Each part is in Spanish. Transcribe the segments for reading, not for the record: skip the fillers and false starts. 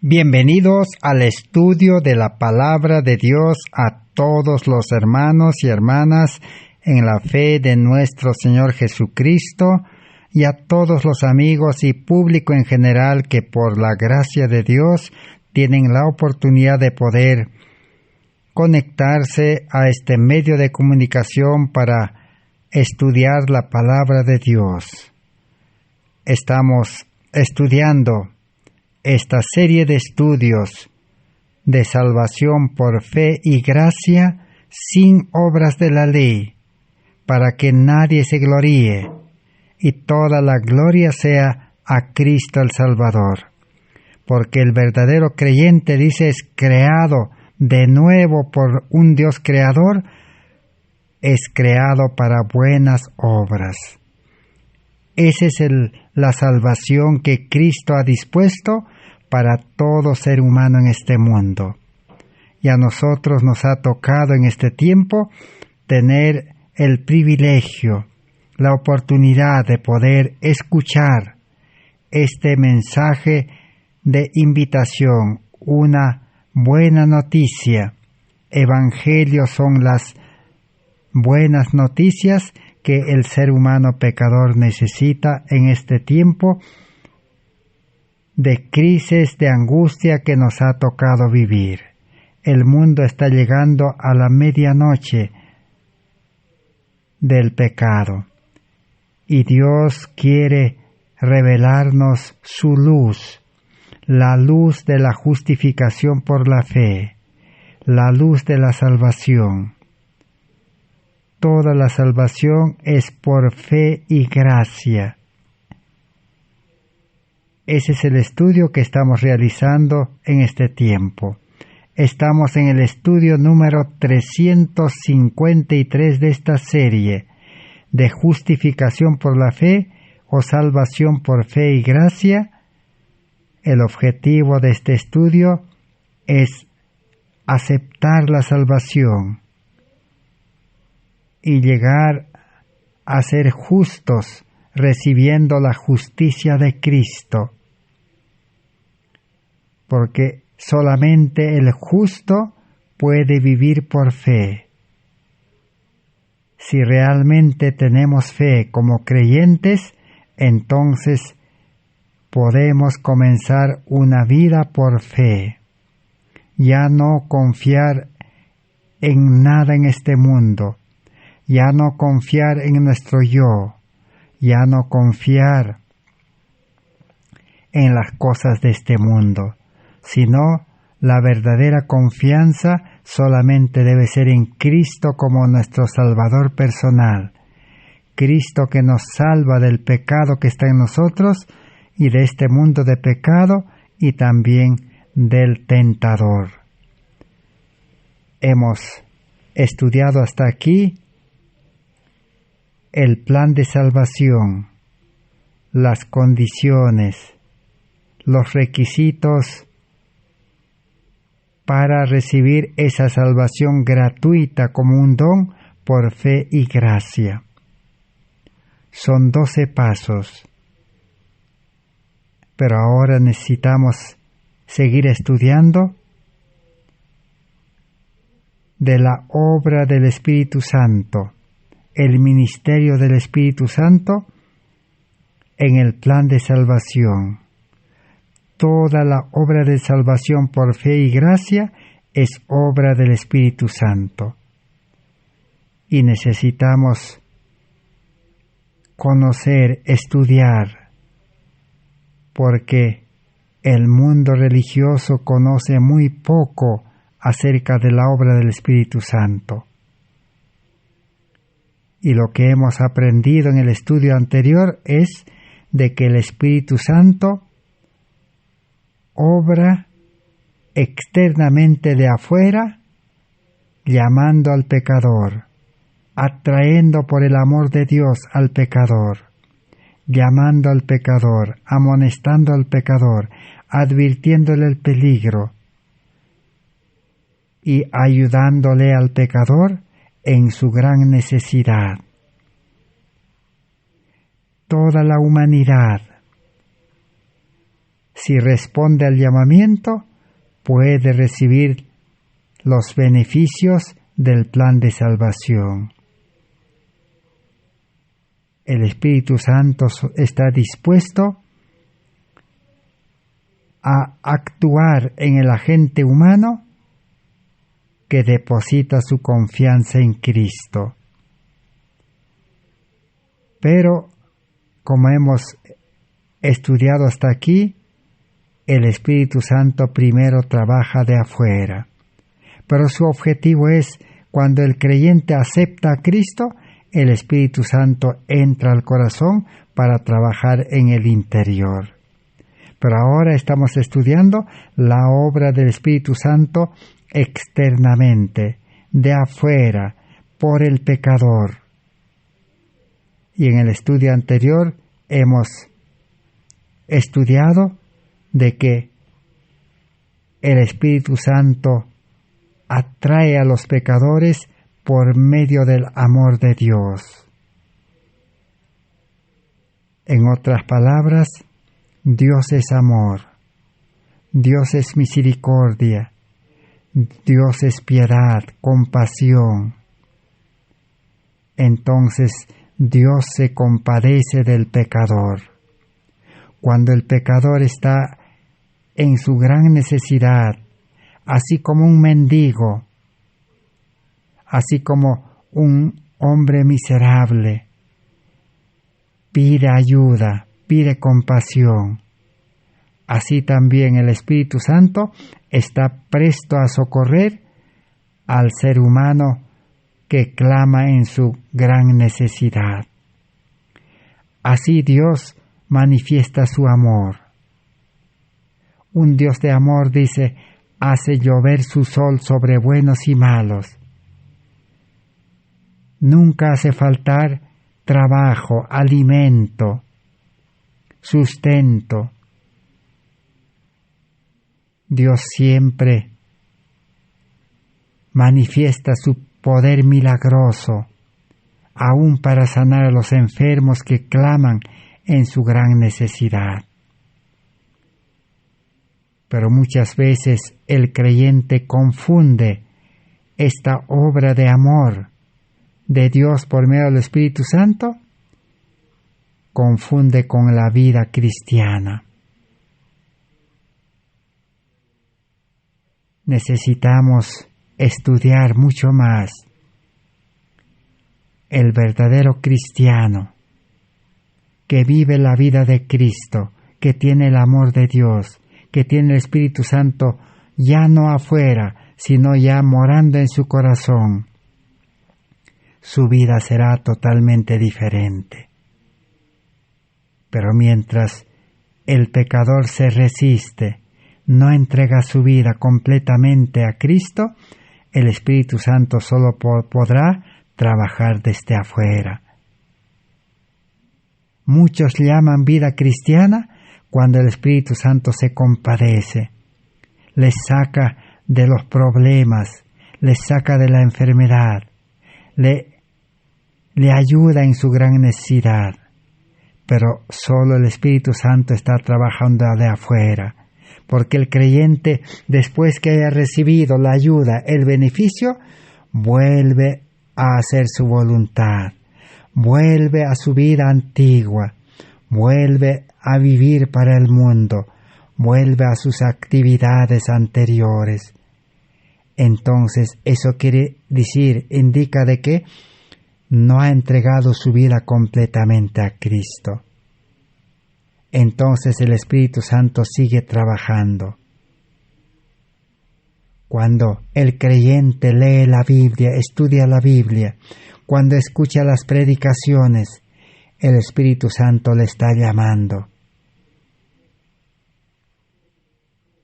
Bienvenidos al estudio de la Palabra de Dios a todos los hermanos y hermanas en la fe de nuestro Señor Jesucristo y a todos los amigos y público en general que por la gracia de Dios tienen la oportunidad de poder conectarse a este medio de comunicación para estudiar la Palabra de Dios. Estamos estudiando esta serie de estudios de salvación por fe y gracia sin obras de la ley, para que nadie se gloríe y toda la gloria sea a Cristo el Salvador. Porque el verdadero creyente, dice, es creado de nuevo por un Dios creador, es creado para buenas obras. Esa es la salvación que Cristo ha dispuesto para todo ser humano en este mundo. Y a nosotros nos ha tocado en este tiempo tener el privilegio, la oportunidad de poder escuchar este mensaje de invitación, una buena noticia. Evangelios son las buenas noticias que el ser humano pecador necesita en este tiempo de crisis, de angustia que nos ha tocado vivir. El mundo está llegando a la medianoche del pecado y Dios quiere revelarnos su luz, la luz de la justificación por la fe, la luz de la salvación. Toda la salvación es por fe y gracia. Ese es el estudio que estamos realizando en este tiempo. Estamos en el estudio número 353 de esta serie de justificación por la fe o salvación por fe y gracia. El objetivo de este estudio es aceptar la salvación y llegar a ser justos, recibiendo la justicia de Cristo, porque solamente el justo puede vivir por fe. Si realmente tenemos fe como creyentes, entonces podemos comenzar una vida por fe, ya no confiar en nada en este mundo, ya no confiar en nuestro yo, ya no confiar en las cosas de este mundo, sino la verdadera confianza solamente debe ser en Cristo como nuestro Salvador personal, Cristo que nos salva del pecado que está en nosotros y de este mundo de pecado y también del tentador. Hemos estudiado hasta aquí el plan de salvación, las condiciones, los requisitos para recibir esa salvación gratuita como un don por fe y gracia. Son 12 pasos, pero ahora necesitamos seguir estudiando de la obra del Espíritu Santo, el ministerio del Espíritu Santo en el plan de salvación. Toda la obra de salvación por fe y gracia es obra del Espíritu Santo. Y necesitamos conocer, estudiar, porque el mundo religioso conoce muy poco acerca de la obra del Espíritu Santo. Y lo que hemos aprendido en el estudio anterior es de que el Espíritu Santo obra externamente de afuera, llamando al pecador, atrayendo por el amor de Dios al pecador, llamando al pecador, amonestando al pecador, advirtiéndole el peligro y ayudándole al pecador en su gran necesidad. Toda la humanidad si responde al llamamiento, puede recibir los beneficios del plan de salvación. El Espíritu Santo está dispuesto a actuar en el agente humano que deposita su confianza en Cristo. Pero, como hemos estudiado hasta aquí, el Espíritu Santo primero trabaja de afuera. Pero su objetivo es, cuando el creyente acepta a Cristo, el Espíritu Santo entra al corazón para trabajar en el interior. Pero ahora estamos estudiando la obra del Espíritu Santo externamente, de afuera, por el pecador. Y en el estudio anterior hemos estudiado de que el Espíritu Santo atrae a los pecadores por medio del amor de Dios. En otras palabras, Dios es amor, Dios es misericordia, Dios es piedad, compasión. Entonces Dios se compadece del pecador. Cuando el pecador está en su gran necesidad, así como un mendigo, así como un hombre miserable, pide ayuda, pide compasión. Así también el Espíritu Santo está presto a socorrer al ser humano que clama en su gran necesidad. Así Dios manifiesta su amor. Un Dios de amor, dice, hace llover su sol sobre buenos y malos. Nunca hace faltar trabajo, alimento, sustento. Dios siempre manifiesta su poder milagroso, aún para sanar a los enfermos que claman en su gran necesidad. Pero muchas veces el creyente confunde esta obra de amor de Dios por medio del Espíritu Santo, confunde con la vida cristiana. Necesitamos estudiar mucho más. El verdadero cristiano que vive la vida de Cristo, que tiene el amor de Dios, que tiene el Espíritu Santo ya no afuera, sino ya morando en su corazón, su vida será totalmente diferente. Pero mientras el pecador se resiste, no entrega su vida completamente a Cristo, el Espíritu Santo solo podrá trabajar desde afuera. Muchos llaman vida cristiana cuando el Espíritu Santo se compadece, les saca de los problemas, les saca de la enfermedad, le ayuda en su gran necesidad. Pero solo el Espíritu Santo está trabajando de afuera, porque el creyente, después que haya recibido la ayuda, el beneficio, vuelve a hacer su voluntad, vuelve a su vida antigua, vuelve a vivir para el mundo, vuelve a sus actividades anteriores. Entonces, eso quiere decir, indica de que no ha entregado su vida completamente a Cristo. Entonces el Espíritu Santo sigue trabajando. Cuando el creyente lee la Biblia, estudia la Biblia, cuando escucha las predicaciones, el Espíritu Santo le está llamando.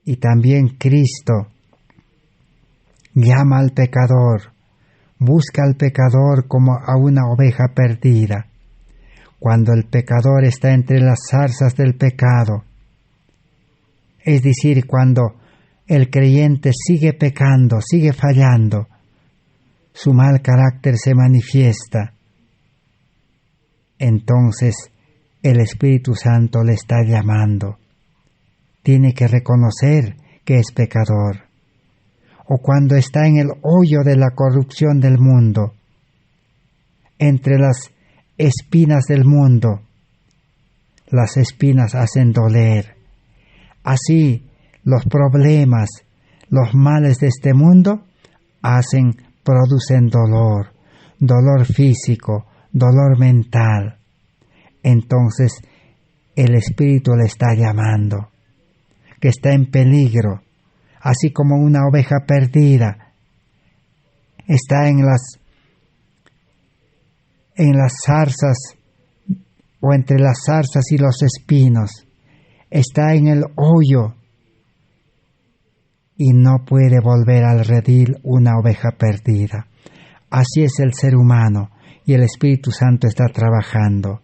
Y también Cristo llama al pecador, busca al pecador como a una oveja perdida. Cuando el pecador está entre las zarzas del pecado, es decir, cuando el creyente sigue pecando, sigue fallando, su mal carácter se manifiesta, entonces el Espíritu Santo le está llamando. tiene que reconocer que es pecador. O cuando está en el hoyo de la corrupción del mundo, entre las espinas del mundo, las espinas hacen doler. Así, los problemas, los males de este mundo producen dolor, dolor físico, dolor mental. Entonces, el Espíritu le está llamando, que está en peligro, así como una oveja perdida está en las zarzas o entre las zarzas y los espinos, está en el hoyo y no puede volver al redil una oveja perdida. Así es el ser humano y el Espíritu Santo está trabajando.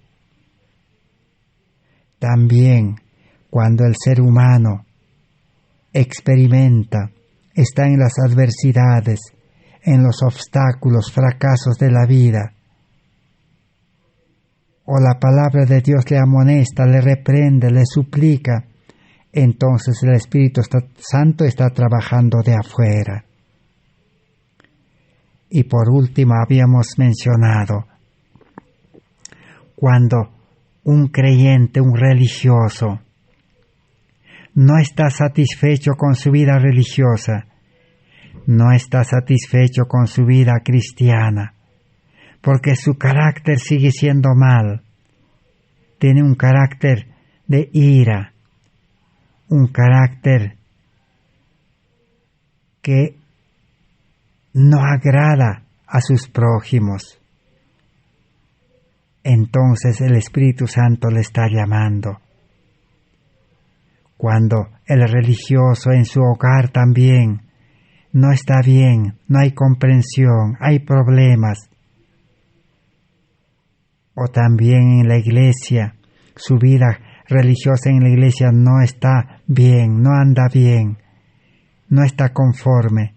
También cuando el ser humano experimenta, está en las adversidades, en los obstáculos, fracasos de la vida, o la palabra de Dios le amonesta, le reprende, le suplica, entonces el Espíritu Santo está trabajando de afuera. Y por último habíamos mencionado, cuando un creyente, un religioso, no está satisfecho con su vida religiosa, no está satisfecho con su vida cristiana, porque su carácter sigue siendo mal, tiene un carácter de ira, un carácter que no agrada a sus prójimos. Entonces el Espíritu Santo le está llamando. Cuando el religioso en su hogar también no está bien, no hay comprensión, hay problemas. O también en la iglesia, su vida religiosa en la iglesia no está bien, no anda bien, no está conforme.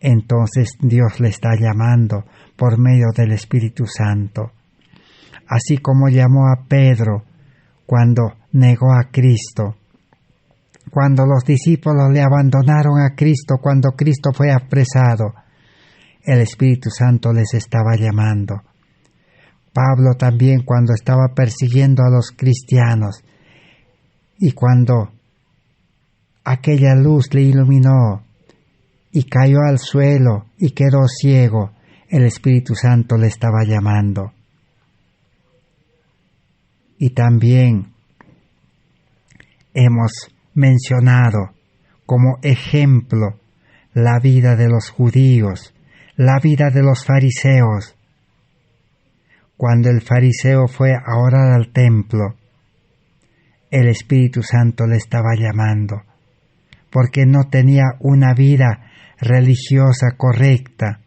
Entonces Dios le está llamando por medio del Espíritu Santo. Así como llamó a Pedro cuando negó a Cristo. Cuando los discípulos le abandonaron a Cristo, cuando Cristo fue apresado, el Espíritu Santo les estaba llamando. Pablo también cuando estaba persiguiendo a los cristianos y cuando aquella luz le iluminó y cayó al suelo y quedó ciego, el Espíritu Santo le estaba llamando. Y también hemos mencionado como ejemplo la vida de los judíos, la vida de los fariseos. Cuando el fariseo fue a orar al templo, el Espíritu Santo le estaba llamando, porque no tenía una vida religiosa correcta,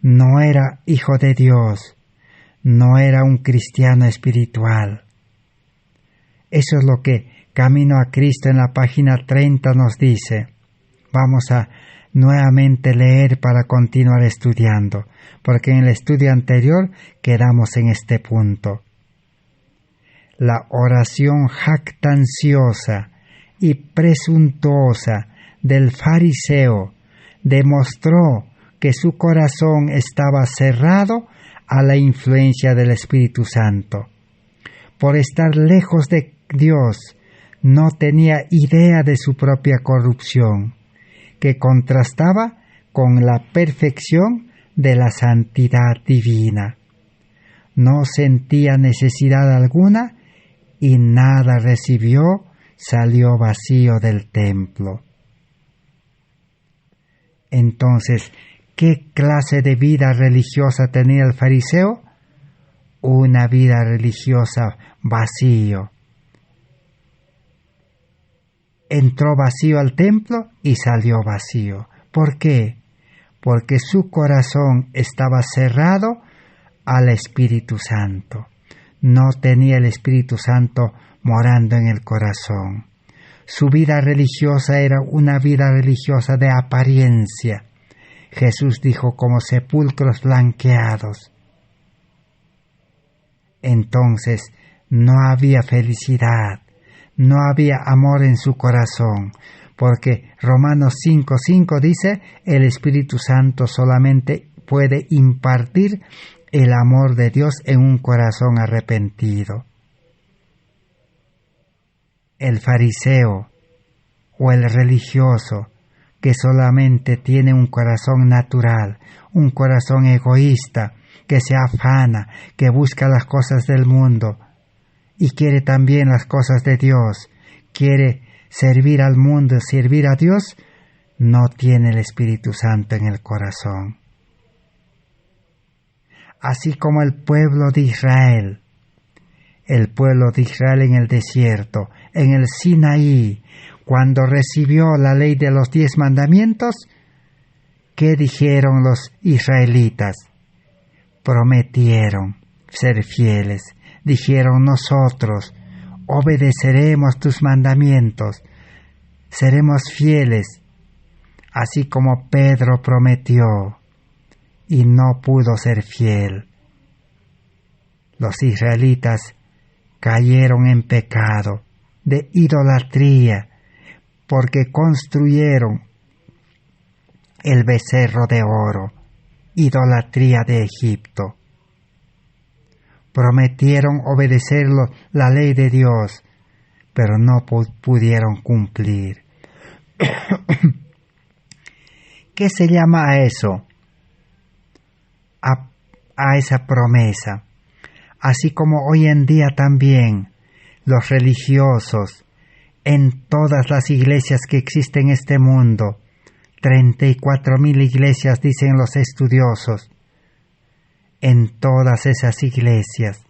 no era hijo de Dios, no era un cristiano espiritual. Eso es lo que Camino a Cristo en la página 30 nos dice. Vamos a nuevamente leer para continuar estudiando, porque en el estudio anterior quedamos en este punto. La oración jactanciosa y presuntuosa del fariseo demostró que su corazón estaba cerrado a la influencia del Espíritu Santo. Por estar lejos de Dios, no tenía idea de su propia corrupción, que contrastaba con la perfección de la santidad divina. No sentía necesidad alguna y nada recibió, salió vacío del templo. Entonces, ¿qué clase de vida religiosa tenía el fariseo? Una vida religiosa vacío. Entró vacío al templo y salió vacío. ¿Por qué? Porque su corazón estaba cerrado al Espíritu Santo. No tenía el Espíritu Santo morando en el corazón. Su vida religiosa era una vida religiosa de apariencia. Jesús dijo como sepulcros blanqueados. Entonces no había felicidad, no había amor en su corazón, porque Romanos 5:5 dice, el Espíritu Santo solamente puede impartir el amor de Dios en un corazón arrepentido. El fariseo o el religioso que solamente tiene un corazón natural, un corazón egoísta, que se afana, que busca las cosas del mundo y quiere también las cosas de Dios, quiere servir al mundo, servir a Dios, no tiene el Espíritu Santo en el corazón. Así como el pueblo de Israel en el desierto, en el Sinaí, cuando recibió la ley de los 10 mandamientos, ¿qué dijeron los israelitas? Prometieron ser fieles. Dijeron, nosotros obedeceremos tus mandamientos, seremos fieles, así como Pedro prometió y no pudo ser fiel. Los israelitas cayeron en pecado de idolatría porque construyeron el becerro de oro, idolatría de Egipto. Prometieron obedecer la ley de Dios, pero no pudieron cumplir. ¿Qué se llama a eso? A esa promesa. Así como hoy en día también los religiosos en todas las iglesias que existen en este mundo, 34,000 iglesias dicen los estudiosos, en todas esas iglesias,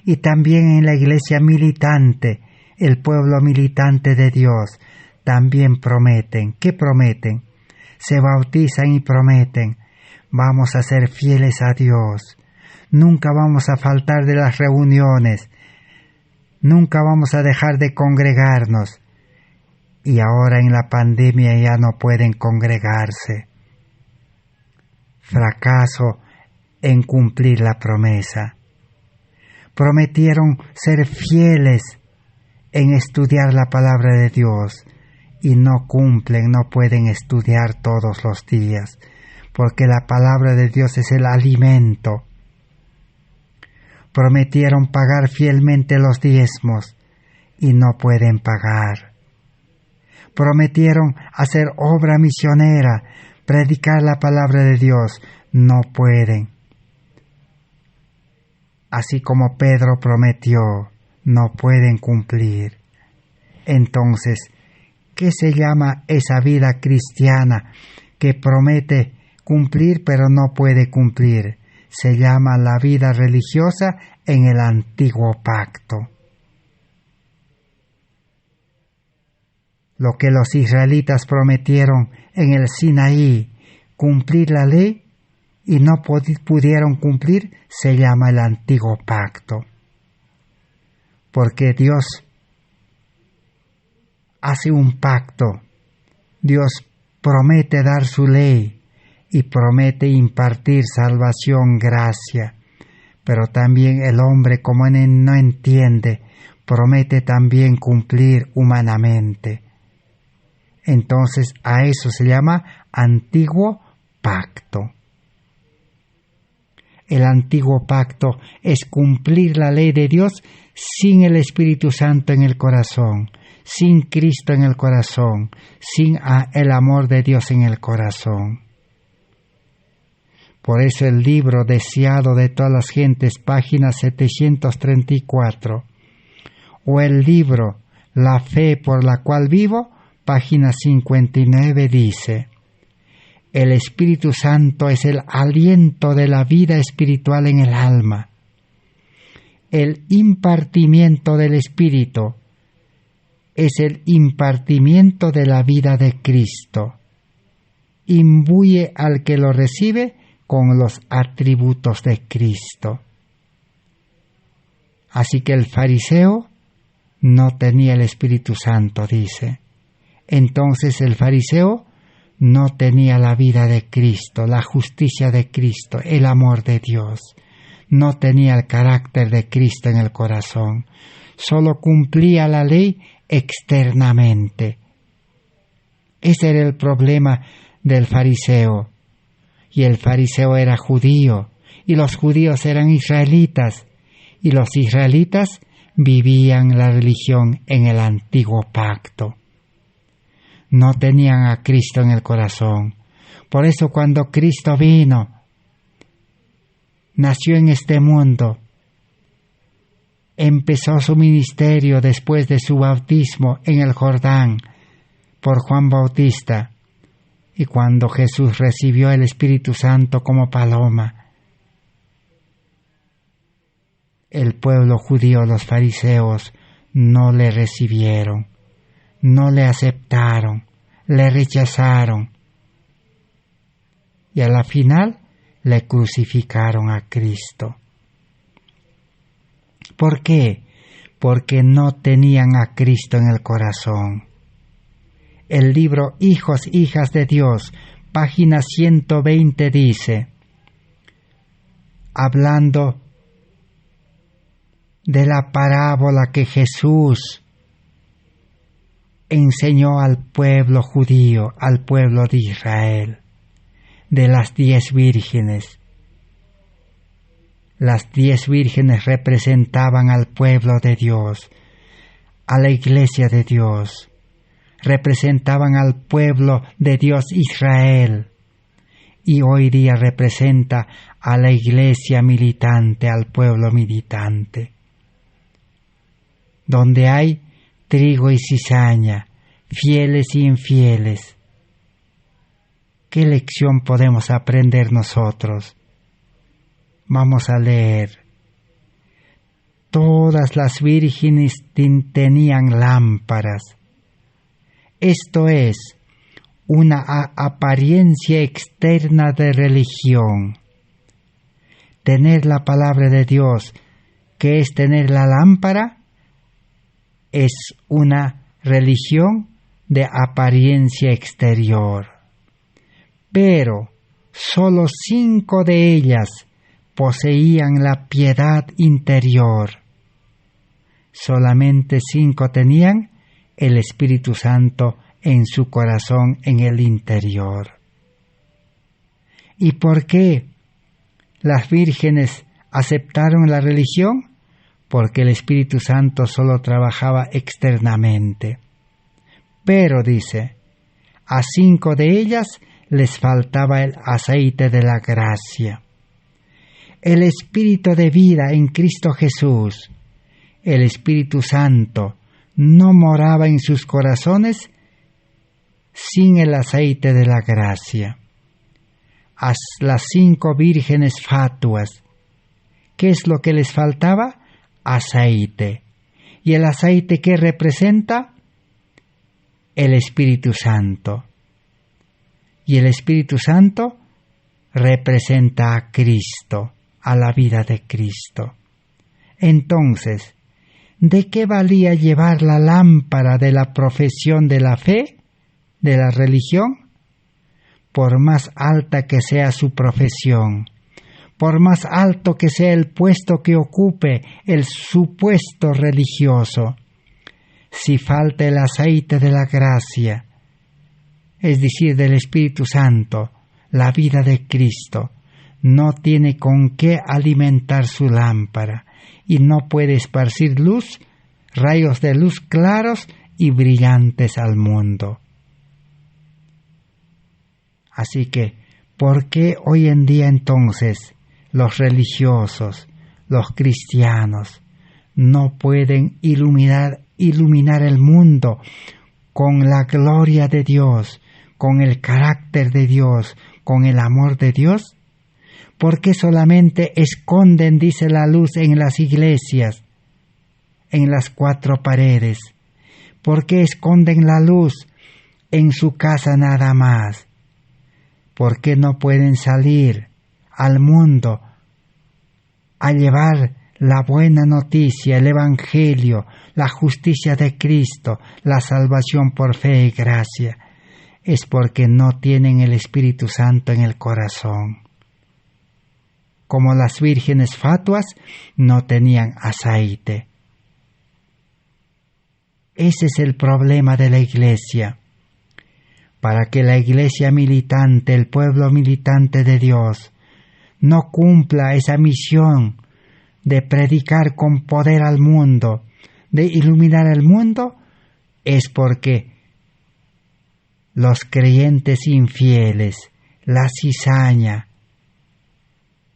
y también en la iglesia militante, el pueblo militante de Dios, también prometen. ¿Qué prometen? Se bautizan y prometen, vamos a ser fieles a Dios, nunca vamos a faltar de las reuniones, nunca vamos a dejar de congregarnos, y ahora en la pandemia ya no pueden congregarse. Fracaso en cumplir la promesa. Prometieron ser fieles en estudiar la palabra de Dios y no cumplen, no pueden estudiar todos los días, porque la palabra de Dios es el alimento. Prometieron pagar fielmente los diezmos y no pueden pagar. Prometieron hacer obra misionera, predicar la palabra de Dios, no pueden. Así como Pedro prometió, no pueden cumplir. Entonces, ¿qué se llama esa vida cristiana que promete cumplir pero no puede cumplir? Se llama la vida religiosa en el antiguo pacto. Lo que los israelitas prometieron en el Sinaí, cumplir la ley, y no pudieron cumplir, se llama el antiguo pacto. Porque Dios hace un pacto, Dios promete dar su ley y promete impartir salvación, gracia, pero también el hombre, como no entiende, promete también cumplir humanamente. Entonces a eso se llama antiguo pacto. El antiguo pacto es cumplir la ley de Dios sin el Espíritu Santo en el corazón, sin Cristo en el corazón, sin el amor de Dios en el corazón. Por eso el libro Deseado de todas las gentes, página 734, o el libro La fe por la cual vivo, página 59, dice: el Espíritu Santo es el aliento de la vida espiritual en el alma. El impartimiento del Espíritu es el impartimiento de la vida de Cristo. Imbuye al que lo recibe con los atributos de Cristo. Así que el fariseo no tenía el Espíritu Santo, dice. Entonces el fariseo no tenía la vida de Cristo, la justicia de Cristo, el amor de Dios. No tenía el carácter de Cristo en el corazón. Solo cumplía la ley externamente. Ese era el problema del fariseo. Y el fariseo era judío, y los judíos eran israelitas, y los israelitas vivían la religión en el antiguo pacto. No tenían a Cristo en el corazón. Por eso cuando Cristo vino, nació en este mundo, empezó su ministerio después de su bautismo en el Jordán por Juan Bautista, y cuando Jesús recibió el Espíritu Santo como paloma, el pueblo judío, los fariseos, no le recibieron, no le aceptaron, le rechazaron, y a la final le crucificaron a Cristo. ¿Por qué? Porque no tenían a Cristo en el corazón. El libro Hijos, Hijas de Dios, página 120 dice, hablando de la parábola que Jesús enseñó al pueblo judío, al pueblo de Israel, de las 10 vírgenes. Las 10 vírgenes representaban al pueblo de Dios, a la iglesia de Dios, representaban al pueblo de Dios Israel, y hoy día representa a la iglesia militante, al pueblo militante. Donde hay trigo y cizaña, fieles y infieles. ¿Qué lección podemos aprender nosotros? Vamos a leer. Todas las vírgenes tenían lámparas. Esto es una apariencia externa de religión. Tener la palabra de Dios, que es tener la lámpara, es una religión de apariencia exterior. Pero solo 5 de ellas poseían la piedad interior. Solamente 5 tenían el Espíritu Santo en su corazón, en el interior. ¿Y por qué las vírgenes aceptaron la religión? Porque el Espíritu Santo solo trabajaba externamente. Pero, dice, a 5 de ellas les faltaba el aceite de la gracia. El Espíritu de vida en Cristo Jesús, el Espíritu Santo, no moraba en sus corazones sin el aceite de la gracia. A las 5 vírgenes fatuas, ¿qué es lo que les faltaba? Aceite. ¿Y el aceite qué representa? El Espíritu Santo. Y el Espíritu Santo representa a Cristo, a la vida de Cristo. Entonces, ¿de qué valía llevar la lámpara de la profesión de la fe, de la religión? Por más alta que sea su profesión, por más alto que sea el puesto que ocupe el supuesto religioso, si falta el aceite de la gracia, es decir, del Espíritu Santo, la vida de Cristo, no tiene con qué alimentar su lámpara y no puede esparcir luz, rayos de luz claros y brillantes al mundo. Así que, ¿por qué hoy en día entonces los religiosos, los cristianos, no pueden iluminar el mundo con la gloria de Dios, con el carácter de Dios, con el amor de Dios? ¿Por qué solamente esconden, dice, la luz en las iglesias, en las 4 paredes? ¿Por qué esconden la luz en su casa nada más? ¿Por qué no pueden salir al mundo a llevar la buena noticia, el Evangelio, la justicia de Cristo, la salvación por fe y gracia? Es porque no tienen el Espíritu Santo en el corazón. Como las vírgenes fatuas no tenían aceite. Ese es el problema de la Iglesia. Para que la Iglesia militante, el pueblo militante de Dios, no cumpla esa misión de predicar con poder al mundo, de iluminar el mundo, es porque los creyentes infieles, la cizaña,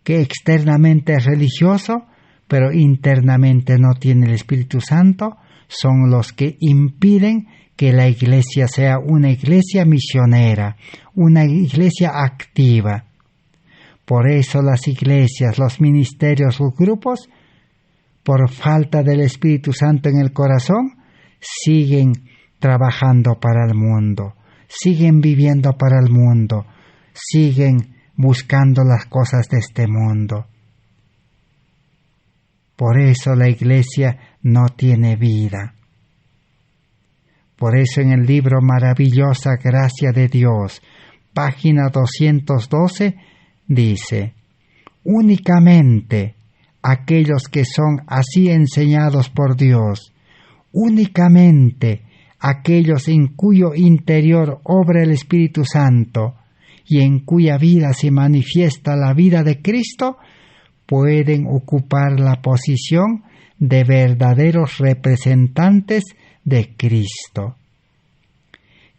que externamente es religioso, pero internamente no tiene el Espíritu Santo, son los que impiden que la iglesia sea una iglesia misionera, una iglesia activa. Por eso las iglesias, los ministerios, los grupos, por falta del Espíritu Santo en el corazón, siguen trabajando para el mundo, siguen viviendo para el mundo, siguen buscando las cosas de este mundo. Por eso la iglesia no tiene vida. Por eso en el libro Maravillosa Gracia de Dios, página 212, dice: únicamente aquellos que son así enseñados por Dios, únicamente aquellos en cuyo interior obra el Espíritu Santo y en cuya vida se manifiesta la vida de Cristo, pueden ocupar la posición de verdaderos representantes de Cristo.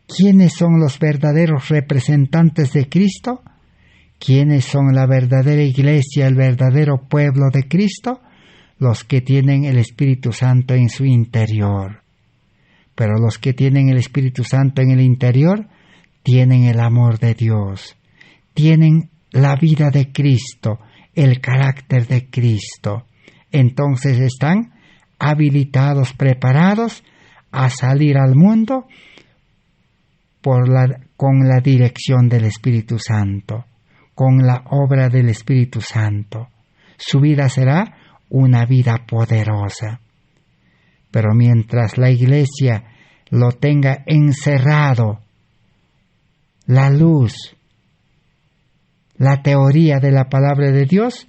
¿Quiénes son los verdaderos representantes de Cristo? ¿Quiénes son la verdadera iglesia, el verdadero pueblo de Cristo? Los que tienen el Espíritu Santo en su interior. Pero los que tienen el Espíritu Santo en el interior tienen el amor de Dios, tienen la vida de Cristo, el carácter de Cristo. Entonces están habilitados, preparados a salir al mundo con la dirección del Espíritu Santo, con la obra del Espíritu Santo. Su vida será una vida poderosa. Pero mientras la iglesia lo tenga encerrado, la luz, la teoría de la palabra de Dios,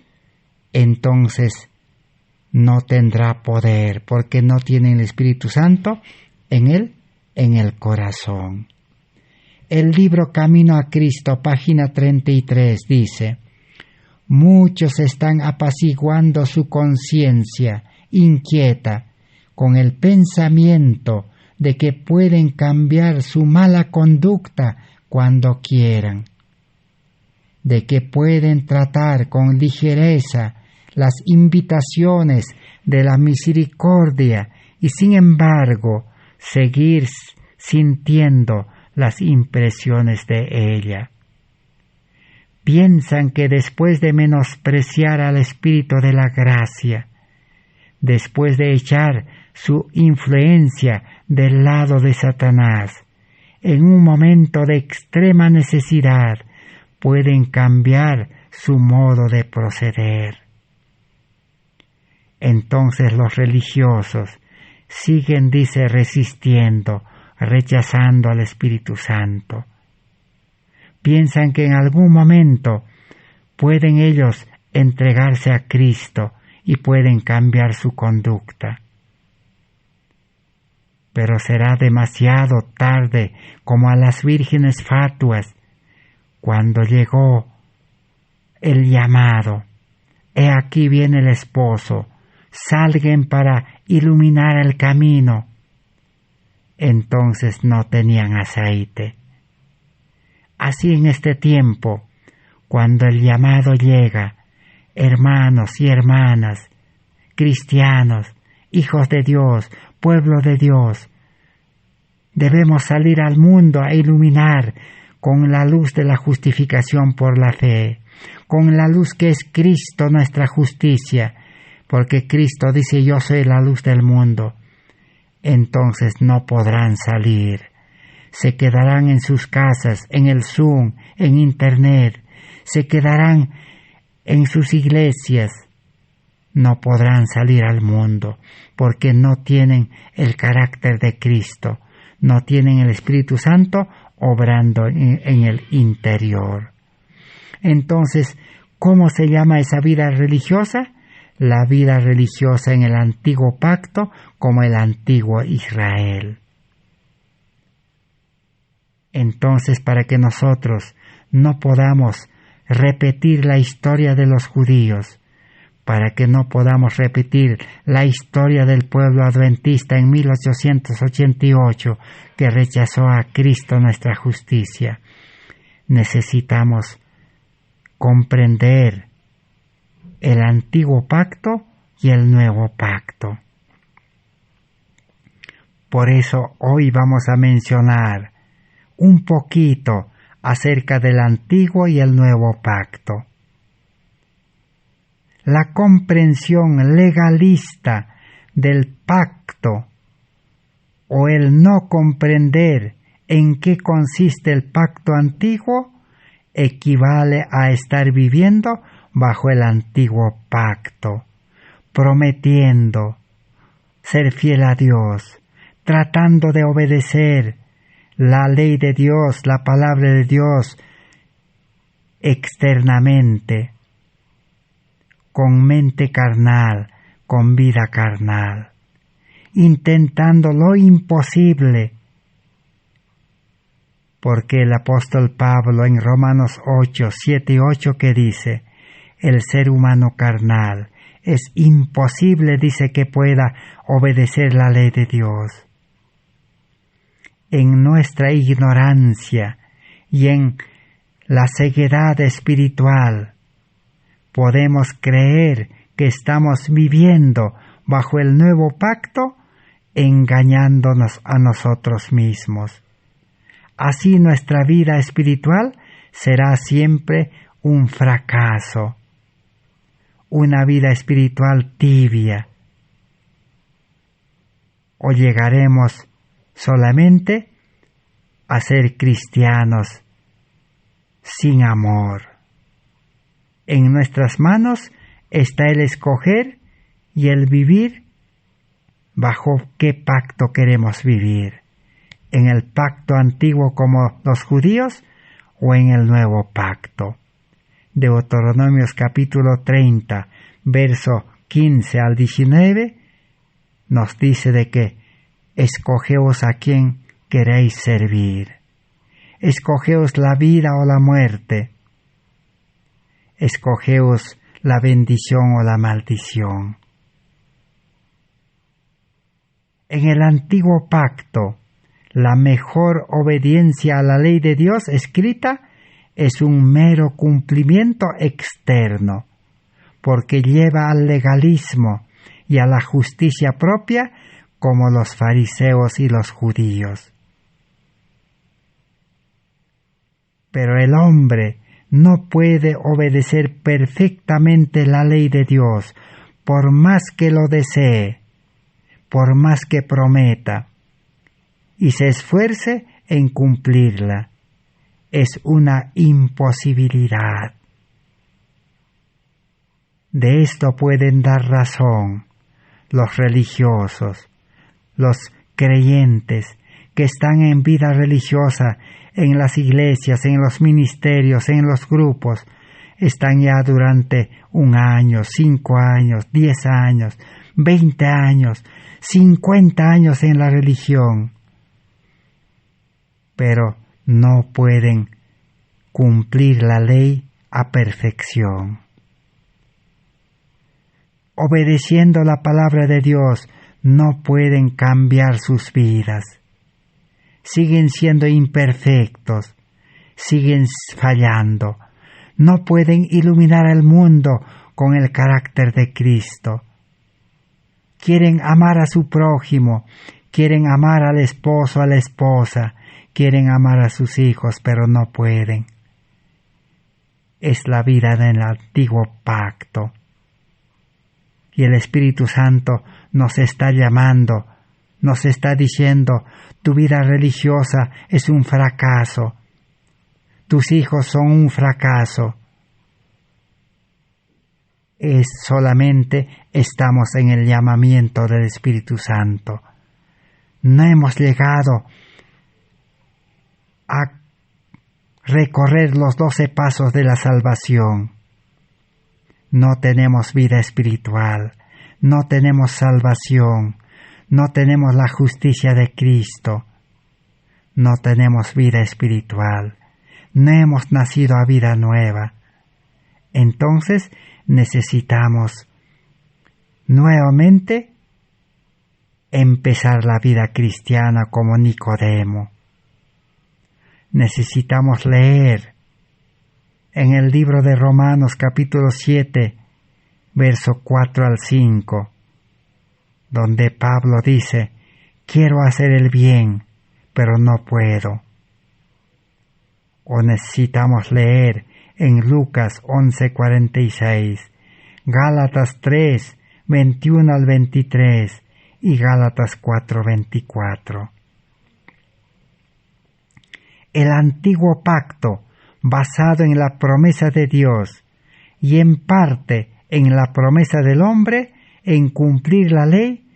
entonces no tendrá poder, porque no tiene el Espíritu Santo en el corazón. El libro Camino a Cristo, página 33, dice: muchos están apaciguando su conciencia inquieta con el pensamiento de que pueden cambiar su mala conducta cuando quieran, de que pueden tratar con ligereza las invitaciones de la misericordia y sin embargo seguir sintiendo las impresiones de ella. Piensan que después de menospreciar al Espíritu de la gracia, después de echar su influencia del lado de Satanás, en un momento de extrema necesidad, pueden cambiar su modo de proceder. Entonces los religiosos siguen, dice, resistiendo, rechazando al Espíritu Santo. Piensan que en algún momento pueden ellos entregarse a Cristo y pueden cambiar su conducta. Pero será demasiado tarde, como a las vírgenes fatuas, cuando llegó el llamado: he aquí viene el esposo, salgan para iluminar el camino. Entonces no tenían aceite. Así en este tiempo, cuando el llamado llega, hermanos y hermanas, cristianos, hijos de Dios, pueblo de Dios, debemos salir al mundo a iluminar con la luz de la justificación por la fe, con la luz que es Cristo nuestra justicia, porque Cristo dice: yo soy la luz del mundo. Entonces no podrán salir, se quedarán en sus casas, en el Zoom, en Internet, se quedarán en sus iglesias, no podrán salir al mundo, porque no tienen el carácter de Cristo, no tienen el Espíritu Santo obrando en el interior. Entonces, ¿cómo se llama esa vida religiosa? la vida religiosa en el antiguo pacto como el antiguo Israel. Entonces, para que nosotros no podamos repetir la historia de los judíos, para que no podamos repetir la historia del pueblo adventista en 1888 que rechazó a Cristo nuestra justicia, necesitamos comprender el antiguo pacto y el nuevo pacto. Por eso hoy vamos a mencionar un poquito acerca del antiguo y el nuevo pacto. La comprensión legalista del pacto o el no comprender en qué consiste el pacto antiguo equivale a estar viviendo bajo el antiguo pacto, prometiendo ser fiel a Dios, tratando de obedecer la ley de Dios, la palabra de Dios externamente, con mente carnal, con vida carnal, intentando lo imposible, porque el apóstol Pablo en Romanos 8, 7 y 8 que dice, el ser humano carnal es imposible, dice, que pueda obedecer la ley de Dios. En nuestra ignorancia y en la ceguedad espiritual, podemos creer que estamos viviendo bajo el nuevo pacto, engañándonos a nosotros mismos. Así nuestra vida espiritual será siempre un fracaso, una vida espiritual tibia, o llegaremos solamente a ser cristianos sin amor. En nuestras manos está el escoger y el vivir bajo qué pacto queremos vivir, en el pacto antiguo como los judíos o en el nuevo pacto. Deuteronomios capítulo 30, verso 15 al 19, nos dice de que escogeos a quien queréis servir. Escogeos la vida o la muerte. Escogeos la bendición o la maldición. En el antiguo pacto, la mejor obediencia a la ley de Dios escrita es un mero cumplimiento externo, porque lleva al legalismo y a la justicia propia como los fariseos y los judíos. Pero el hombre no puede obedecer perfectamente la ley de Dios, por más que lo desee, por más que prometa, y se esfuerce en cumplirla. Es una imposibilidad. De esto pueden dar razón los religiosos, los creyentes que están en vida religiosa, en las iglesias, en los ministerios, en los grupos, están ya durante 1 año, 5 años, 10 años, 20 años, 50 años en la religión, pero no pueden cumplir la ley a perfección. Obedeciendo la palabra de Dios, no pueden cambiar sus vidas. Siguen siendo imperfectos, siguen fallando. No pueden iluminar al mundo con el carácter de Cristo. Quieren amar a su prójimo, quieren amar al esposo, a la esposa, quieren amar a sus hijos, pero no pueden. Es la vida del antiguo pacto. Y el Espíritu Santo nos está llamando, nos está diciendo, tu vida religiosa es un fracaso, tus hijos son un fracaso. Es solamente estamos en el llamamiento del Espíritu Santo. No hemos llegado a recorrer los 12 pasos de la salvación. no tenemos vida espiritual, no tenemos salvación, no tenemos la justicia de Cristo, no tenemos vida espiritual, no hemos nacido a vida nueva. Entonces necesitamos nuevamente empezar la vida cristiana como Nicodemo. Necesitamos leer en el libro de Romanos capítulo 7, verso 4 al 5, donde Pablo dice: quiero hacer el bien, pero no puedo. O necesitamos leer en Lucas 11:46, Gálatas 3, 21 al 23 y Gálatas 4:24. El antiguo pacto, basado en la promesa de Dios y en parte en la promesa del hombre en cumplir la ley,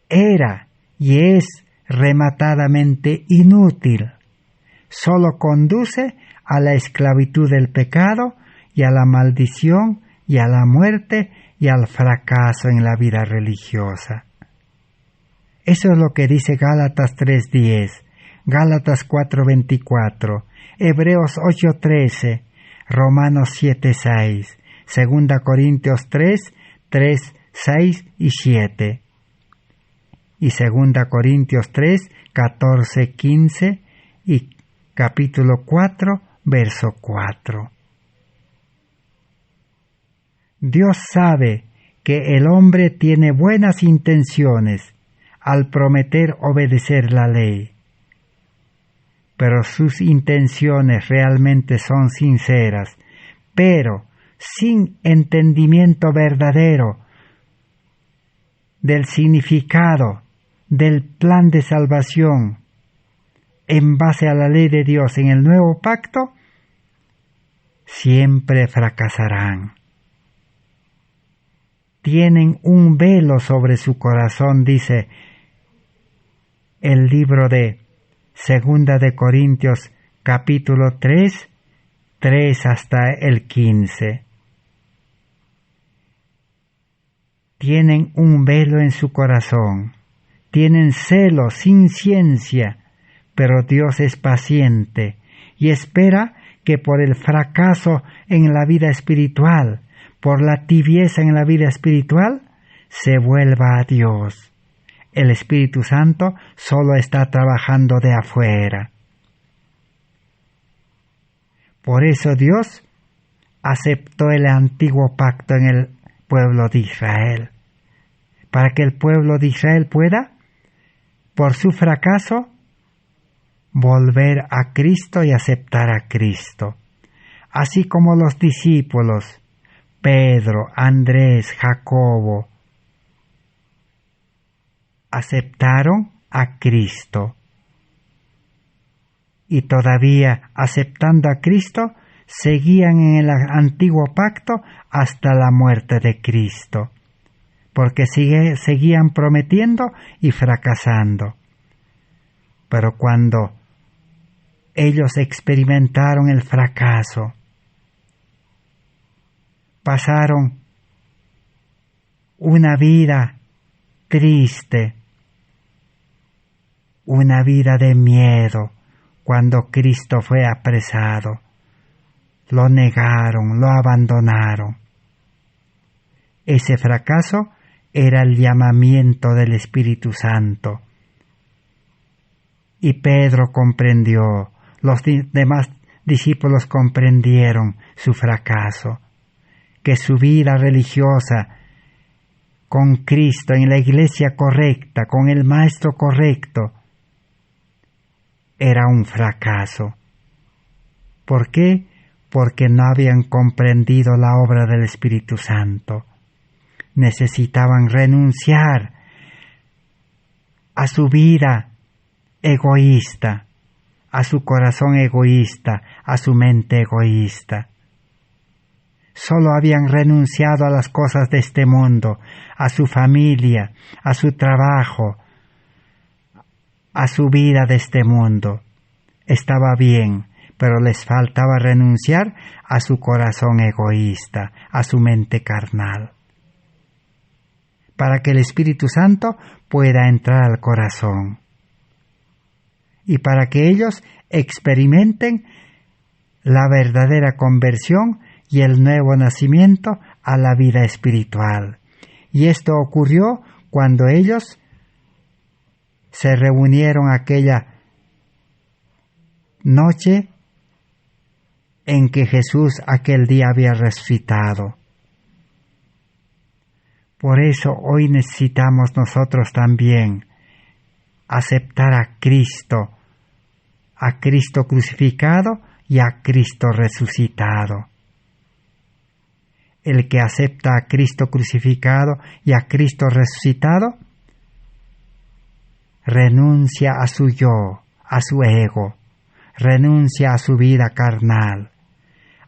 era y es rematadamente inútil. Solo conduce a la esclavitud del pecado y a la maldición y a la muerte y al fracaso en la vida religiosa. Eso es lo que dice Gálatas 3:10, Gálatas 4:24, Hebreos 8:13, Romanos 7:6, 2 Corintios 3, 6 y 7, y 2 Corintios 3, 14, 15 y capítulo 4, verso 4. Dios sabe que el hombre tiene buenas intenciones al prometer obedecer la ley, pero sus intenciones realmente son sinceras, pero sin entendimiento verdadero del significado del plan de salvación en base a la ley de Dios en el nuevo pacto, siempre fracasarán. Tienen un velo sobre su corazón, dice el libro de 2 de Corintios capítulo 3 hasta el 15. Tienen un velo en su corazón, tienen celo sin ciencia, pero Dios es paciente y espera que por el fracaso en la vida espiritual, por la tibieza en la vida espiritual, se vuelva a Dios. El Espíritu Santo solo está trabajando de afuera. Por eso Dios aceptó el antiguo pacto en el pueblo de Israel, para que el pueblo de Israel pueda, por su fracaso, volver a Cristo y aceptar a Cristo. Así como los discípulos, Pedro, Andrés, Jacobo, aceptaron a Cristo. Y todavía aceptando a Cristo, seguían en el antiguo pacto hasta la muerte de Cristo, porque seguían prometiendo y fracasando. Pero cuando ellos experimentaron el fracaso, pasaron una vida triste, una vida de miedo. Cuando Cristo fue apresado, lo negaron, lo abandonaron. Ese fracaso era el llamamiento del Espíritu Santo. Y Pedro comprendió, los demás discípulos comprendieron su fracaso, que su vida religiosa con Cristo en la iglesia correcta, con el Maestro correcto, era un fracaso. ¿Por qué? Porque no habían comprendido la obra del Espíritu Santo. Necesitaban renunciar a su vida egoísta, a su corazón egoísta, a su mente egoísta. Solo habían renunciado a las cosas de este mundo, a su familia, a su trabajo, a su vida de este mundo. Estaba bien, pero les faltaba renunciar a su corazón egoísta, a su mente carnal, para que el Espíritu Santo pueda entrar al corazón y para que ellos experimenten la verdadera conversión y el nuevo nacimiento a la vida espiritual. Y esto ocurrió cuando ellos se reunieron aquella noche en que Jesús aquel día había resucitado. Por eso hoy necesitamos nosotros también aceptar a Cristo crucificado y a Cristo resucitado. El que acepta a Cristo crucificado y a Cristo resucitado, renuncia a su yo, a su ego, renuncia a su vida carnal,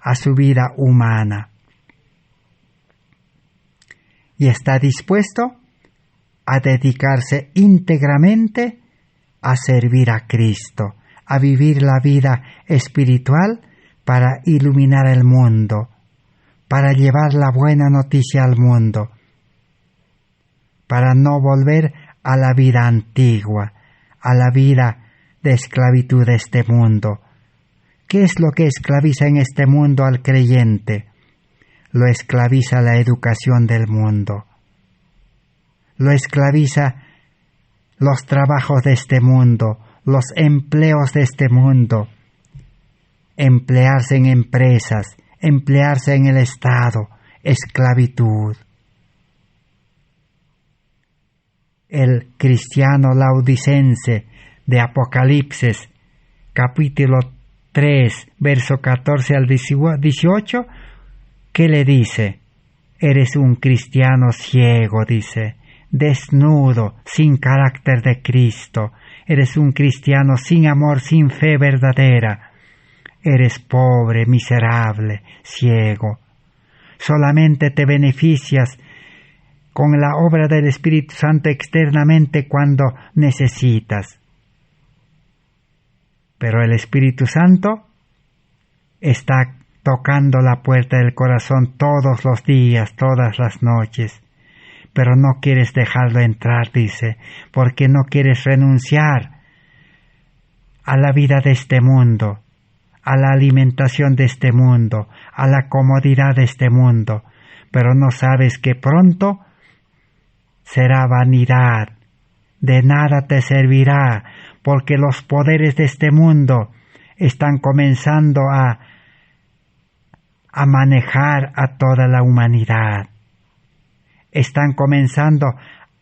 a su vida humana, y está dispuesto a dedicarse íntegramente a servir a Cristo, a vivir la vida espiritual para iluminar el mundo, para llevar la buena noticia al mundo, para no volver a la vida antigua, a la vida de esclavitud de este mundo. ¿Qué es lo que esclaviza en este mundo al creyente? Lo esclaviza la educación del mundo, lo esclaviza los trabajos de este mundo, los empleos de este mundo, emplearse en empresas, emplearse en el Estado, esclavitud. El cristiano laodicense de Apocalipsis, capítulo 3, verso 14 al 18, ¿qué le dice? Eres un cristiano ciego, dice, desnudo, sin carácter de Cristo. Eres un cristiano sin amor, sin fe verdadera. Eres pobre, miserable, ciego. Solamente te beneficias con la obra del Espíritu Santo externamente cuando necesitas. Pero el Espíritu Santo está tocando la puerta del corazón todos los días, todas las noches. Pero no quieres dejarlo entrar, dice, porque no quieres renunciar a la vida de este mundo, a la alimentación de este mundo, a la comodidad de este mundo, pero no sabes que pronto será vanidad, de nada te servirá, porque los poderes de este mundo están comenzando a manejar a toda la humanidad. Están comenzando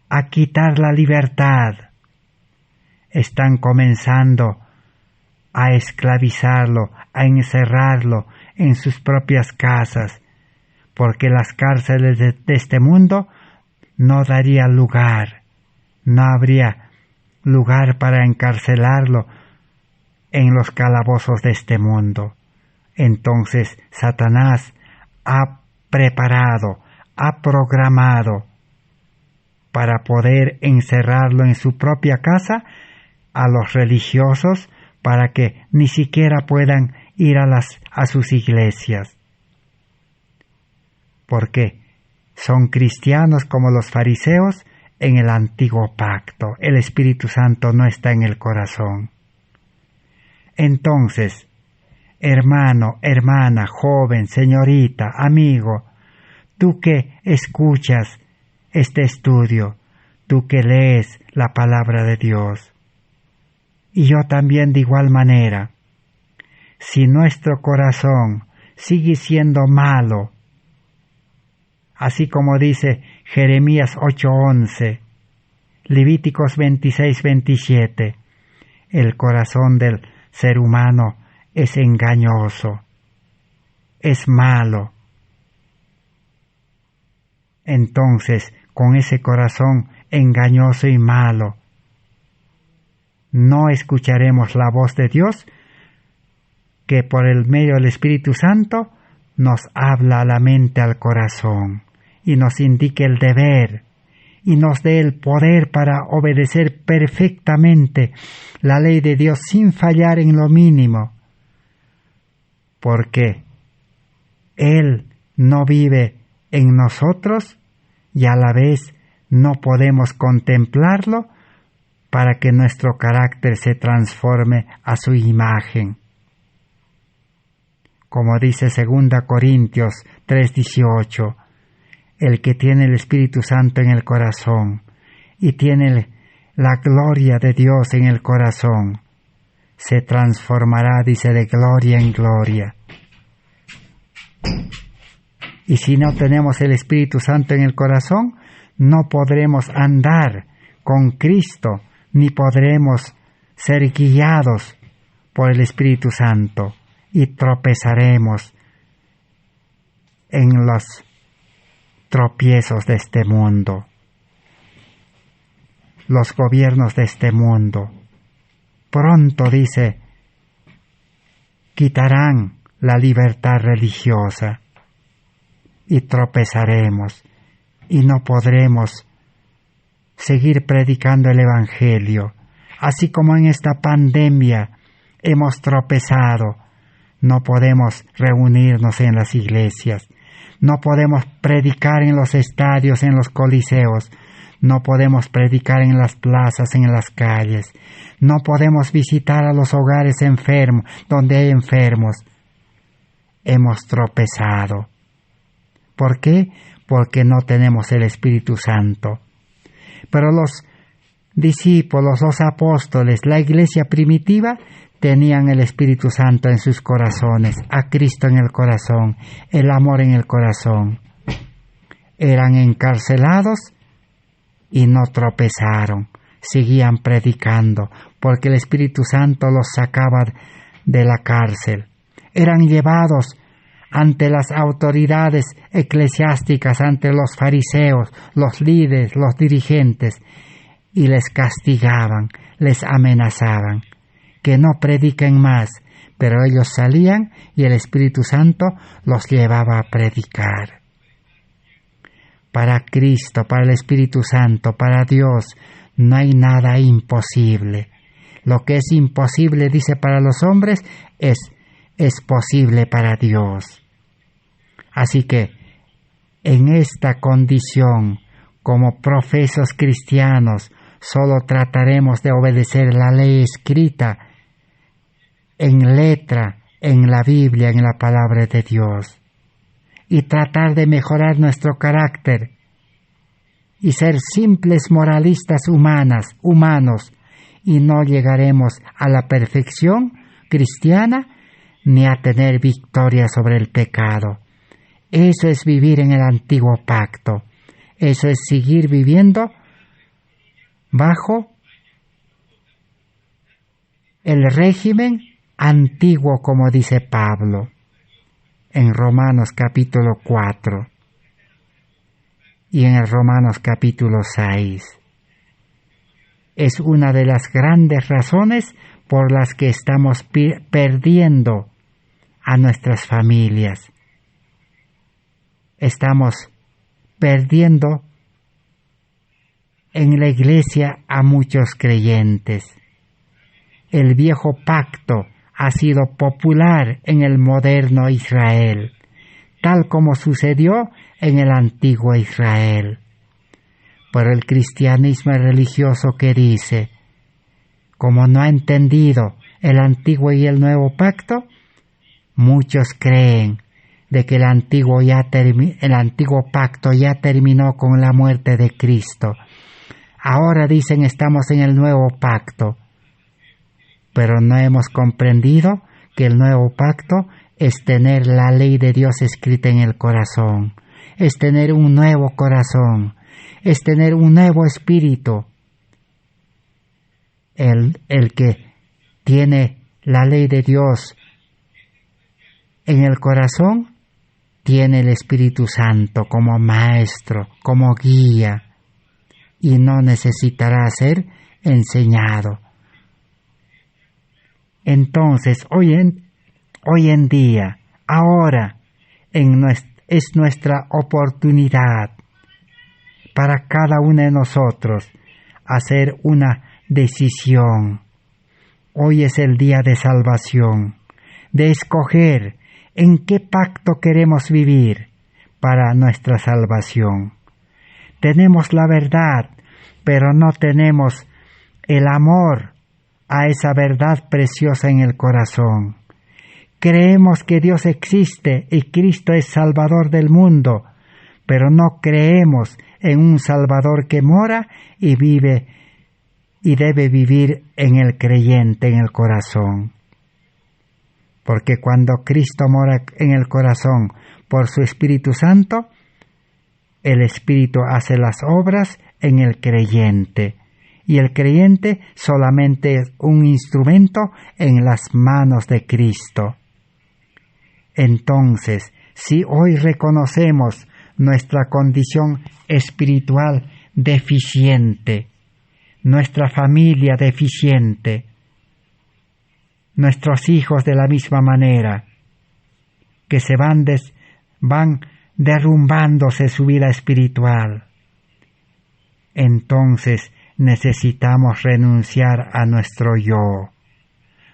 a quitar la libertad. Están comenzando a esclavizarlo, a encerrarlo en sus propias casas, porque las cárceles de este mundo no darían lugar, no habría lugar para encarcelarlo en los calabozos de este mundo. Entonces Satanás ha preparado, ha programado para poder encerrarlo en su propia casa a los religiosos para que ni siquiera puedan ir a sus iglesias. Porque son cristianos como los fariseos en el antiguo pacto. El Espíritu Santo no está en el corazón. Entonces, hermano, hermana, joven, señorita, amigo, tú que escuchas este estudio, tú que lees la palabra de Dios, y yo también de igual manera, si nuestro corazón sigue siendo malo, así como dice Jeremías 8:11, Levíticos 26:27, el corazón del ser humano es engañoso, es malo. Entonces, con ese corazón engañoso y malo, no escucharemos la voz de Dios, que por el medio del Espíritu Santo nos habla a la mente, al corazón, y nos indique el deber, y nos dé el poder para obedecer perfectamente la ley de Dios sin fallar en lo mínimo, porque Él no vive en nosotros y a la vez no podemos contemplarlo para que nuestro carácter se transforme a su imagen. Como dice 2 Corintios 3:18, el que tiene el Espíritu Santo en el corazón y tiene la gloria de Dios en el corazón, se transformará, dice, de gloria en gloria. Y si no tenemos el Espíritu Santo en el corazón, no podremos andar con Cristo, ni podremos ser guiados por el Espíritu Santo, y tropezaremos en los tropiezos de este mundo. Los gobiernos de este mundo pronto, dice, quitarán la libertad religiosa y tropezaremos y no podremos seguir predicando el Evangelio. Así como en esta pandemia hemos tropezado, no podemos reunirnos en las iglesias, no podemos predicar en los estadios, en los coliseos, no podemos predicar en las plazas, en las calles, no podemos visitar a los hogares enfermos, donde hay enfermos. Hemos tropezado. ¿Por qué? Porque no tenemos el Espíritu Santo. Pero los discípulos, los apóstoles, la iglesia primitiva, tenían el Espíritu Santo en sus corazones, a Cristo en el corazón, el amor en el corazón. Eran encarcelados y no tropezaron, seguían predicando, porque el Espíritu Santo los sacaba de la cárcel. Eran llevados ante las autoridades eclesiásticas, ante los fariseos, los líderes, los dirigentes, y les castigaban, les amenazaban, que no prediquen más, pero ellos salían y el Espíritu Santo los llevaba a predicar. Para Cristo, para el Espíritu Santo, para Dios, no hay nada imposible. Lo que es imposible, dice, para los hombres, es posible para Dios. Así que, en esta condición, como profesos cristianos, solo trataremos de obedecer la ley escrita en letra, en la Biblia, en la palabra de Dios, y tratar de mejorar nuestro carácter y ser simples moralistas humanos, y no llegaremos a la perfección cristiana ni a tener victoria sobre el pecado. Eso es vivir en el antiguo pacto. Eso es seguir viviendo bajo el régimen antiguo, como dice Pablo en Romanos capítulo 4 y en el Romanos capítulo 6. Es una de las grandes razones por las que estamos perdiendo a nuestras familias. Estamos perdiendo en la iglesia a muchos creyentes. El viejo pacto ha sido popular en el moderno Israel, tal como sucedió en el antiguo Israel. Pero el cristianismo religioso que dice, como no ha entendido el antiguo y el nuevo pacto, muchos creen de que el antiguo pacto ya terminó con la muerte de Cristo. Ahora dicen estamos en el nuevo pacto, pero no hemos comprendido que el nuevo pacto es tener la ley de Dios escrita en el corazón, es tener un nuevo corazón, es tener un nuevo espíritu. El que tiene la ley de Dios en el corazón tiene el Espíritu Santo como maestro, como guía, y no necesitará ser enseñado. Entonces, hoy en día, ahora, es nuestra oportunidad para cada uno de nosotros hacer una decisión. Hoy es el día de salvación, de escoger ¿En qué pacto queremos vivir para nuestra salvación? Tenemos la verdad, pero no tenemos el amor a esa verdad preciosa en el corazón. Creemos que Dios existe y Cristo es Salvador del mundo, pero no creemos en un Salvador que mora y vive y debe vivir en el creyente, en el corazón. Porque cuando Cristo mora en el corazón por su Espíritu Santo, el Espíritu hace las obras en el creyente, y el creyente solamente es un instrumento en las manos de Cristo. Entonces, si hoy reconocemos nuestra condición espiritual deficiente, nuestra familia deficiente, nuestros hijos de la misma manera, que se van derrumbándose su vida espiritual, entonces necesitamos renunciar a nuestro yo,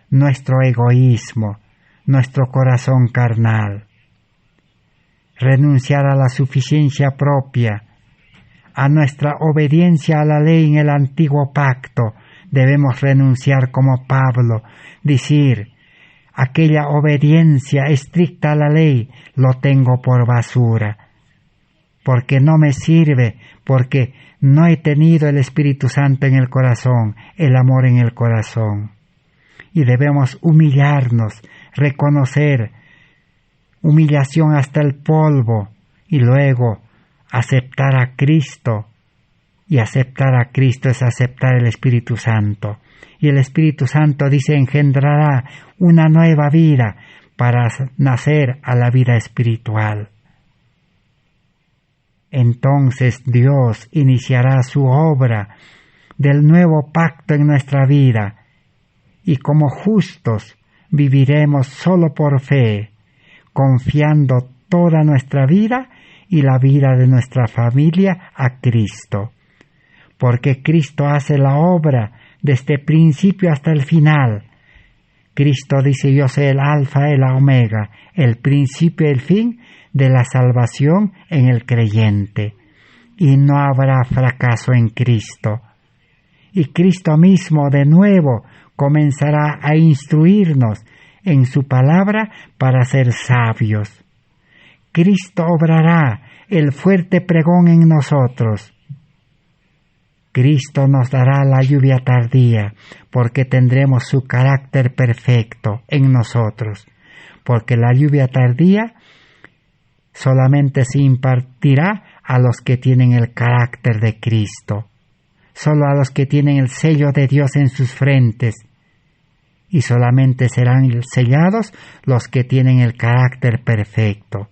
nuestro egoísmo, nuestro corazón carnal, renunciar a la suficiencia propia, a nuestra obediencia a la ley en el antiguo pacto. Debemos renunciar como Pablo, decir, aquella obediencia estricta a la ley lo tengo por basura, porque no me sirve, porque no he tenido el Espíritu Santo en el corazón, el amor en el corazón. Y debemos humillarnos, reconocer, humillación hasta el polvo, y luego aceptar a Cristo. Y aceptar a Cristo es aceptar el Espíritu Santo. Y el Espíritu Santo dice engendrará una nueva vida para nacer a la vida espiritual. Entonces Dios iniciará su obra del nuevo pacto en nuestra vida, y como justos viviremos solo por fe, confiando toda nuestra vida y la vida de nuestra familia a Cristo. Porque Cristo hace la obra desde el principio hasta el final. Cristo dice, yo soy el alfa y la omega, el principio y el fin de la salvación en el creyente. Y no habrá fracaso en Cristo. Y Cristo mismo de nuevo comenzará a instruirnos en su palabra para ser sabios. Cristo obrará el fuerte pregón en nosotros. Cristo nos dará la lluvia tardía, porque tendremos su carácter perfecto en nosotros, porque la lluvia tardía solamente se impartirá a los que tienen el carácter de Cristo, solo a los que tienen el sello de Dios en sus frentes, y solamente serán sellados los que tienen el carácter perfecto.